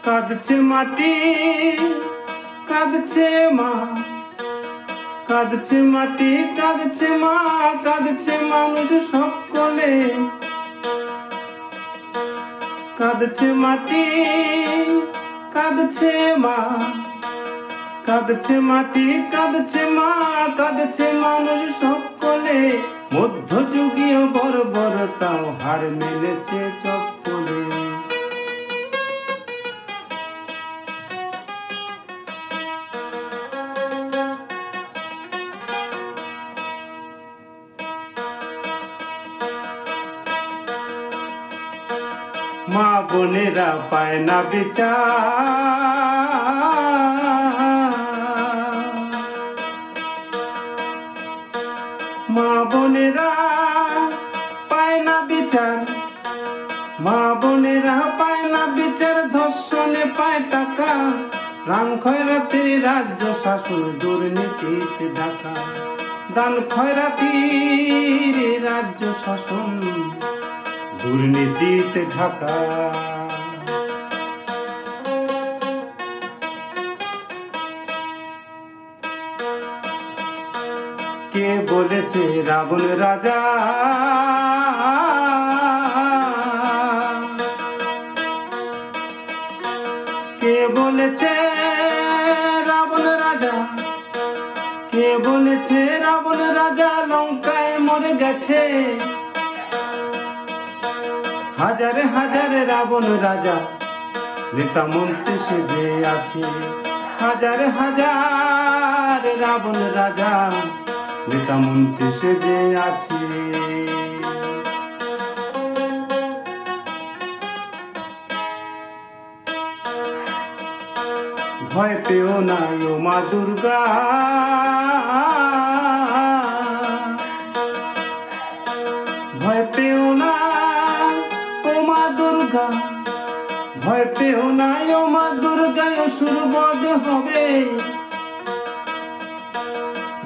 কাঁদছে মাটি, কাঁদছে মা, কাঁদছে মাটি, কাঁদছে মা, কাঁদছে মানুষ সকলে। কাঁদছে মাটি, কাঁদছে মা, কাঁদছে মাটি, কাঁদছে মা, কাঁদছে মানুষ সকলে। মধ্যযুগীয় বর্বরতাও হার মেলেছে চক্করে। মা বোনেরা পায় না বিচার, মা বোনেরা পায় না বিচার, মা বোনেরা পায় না বিচার। ধর্ষণে পায় টাকা, রাম খয়রাতির রাজ্য শাসন দুর্নীতিতে ঢাকা। দান খয়রাতির রাজ্য শাসন দুর্নীতিতে ঢাকা। কে বলেছে রাবণ রাজা, কে বলেছে রাবণ রাজা, কে বলেছে রাবণ রাজা লঙ্কায় মরে গেছে। হাজারে হাজারে রাবণ রাজা নেতা মন্ত্রী সেজে আছে। হাজারে হাজার রাবণ রাজা নেতা মন্ত্রী সেজে আছে। ভয় পেও না ও মা দুর্গা, ভয় পেও না ও মা দুর্গা, ভয় পেও না ও মা দুর্গা। অসুর বধ হবে,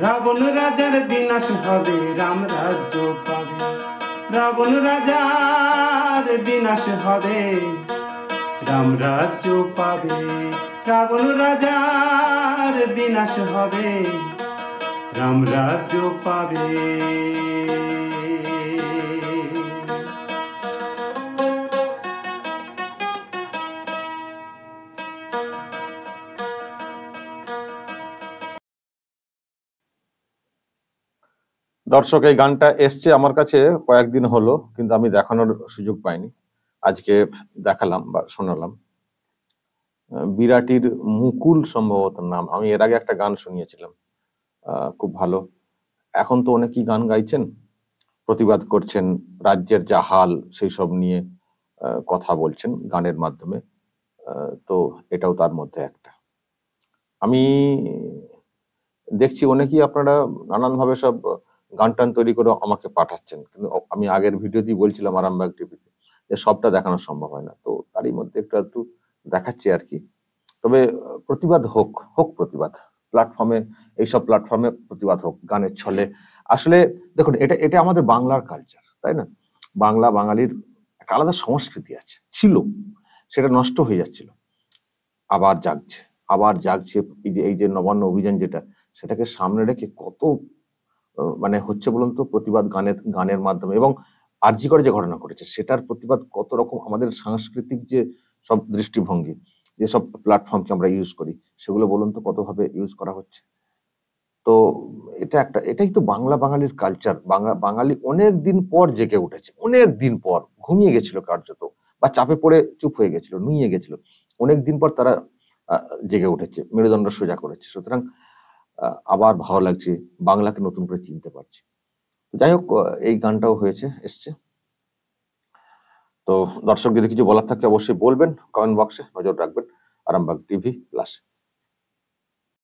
রাবণ রাজার বিনাশ হবে, রাম রাজ্য পাবে। রাবণ রাজার বিনাশ হবে, রাম রাজ্য পাবে। রাবণ রাজার বিনাশ হবে, রাম রাজ্য পাবে। দর্শক, এই গানটা এসছে আমার কাছে কয়েকদিন হলো, কিন্তু আমি দেখানোর সুযোগ পাইনি। আজকে দেখালাম বা শোনালাম। বিরাটির মুকুল সম্ভবত নাম। আমি এর আগে একটা গান শুনিয়েছিলাম, খুব ভালো। এখন তো অনেকেই গান গাইছেন, প্রতিবাদ করছেন, রাজ্যের যা হাল সেই সব নিয়ে কথা বলছেন গানের মাধ্যমে। তো এটাও তার মধ্যে একটা। আমি দেখছি অনেকেই আপনারা নানানভাবে সব গান টান তৈরি করে আমাকে পাঠাচ্ছেন, কিন্তু আমি আগের ভিডিওতেই বলছিলাম আরামবাগ টিভিতে যে সবটা দেখানো সম্ভব হয় না। তো তারই মধ্যে একটু একটু দেখাচ্ছি আর কি। তবে প্রতিবাদ হোক, হোক প্রতিবাদ প্ল্যাটফর্মে, এইসব প্ল্যাটফর্মে প্রতিবাদ হোক গানের ছলে। আসলে দেখুন, এটা এটা আমাদের বাংলার কালচার, তাই না? বাংলা বাঙালির একটা আলাদা সংস্কৃতি আছে, ছিল, সেটা নষ্ট হয়ে যাচ্ছিল, আবার জাগছে, আবার জাগছে। এই যে নবান্ন অভিযান যেটা, সেটাকে সামনে রেখে কত মানে হচ্ছে বলুন তো প্রতিবাদ গানের মাধ্যমে। এবং আরজি করে যে ঘটনা ঘটেছে সেটার প্রতিবাদ কত রকম। আমাদের সাংস্কৃতিক যে সব দৃষ্টিভঙ্গি, যে সব প্ল্যাটফর্মকে আমরা ইউজ করি, সেগুলো বলুন তো কতভাবে ইউজ করা হচ্ছে। তো এটা একটা, এটাই তো বাংলা বাঙালির কালচার। বাঙালি অনেক দিন পর জেগে উঠেছে, অনেক দিন পর। ঘুমিয়ে গেছিল কার্যত, বা চাপে পড়ে চুপ হয়ে গেছিল, নুয়ে গেছিল। অনেক দিন পর তারা জেগে উঠেছে, মেরুদণ্ড সোজা করেছে। সুতরাং আবার ভালো লাগছে, বাংলাকে নতুন করে চিনতে পারছি। যাই হোক, এই গানটাও হয়েছে, এসছে। তো দর্শক যদি কিছু বলার থাকে অবশ্যই বলবেন, কমেন্ট বক্সে নজর রাখবেন। Arambagh TV plus.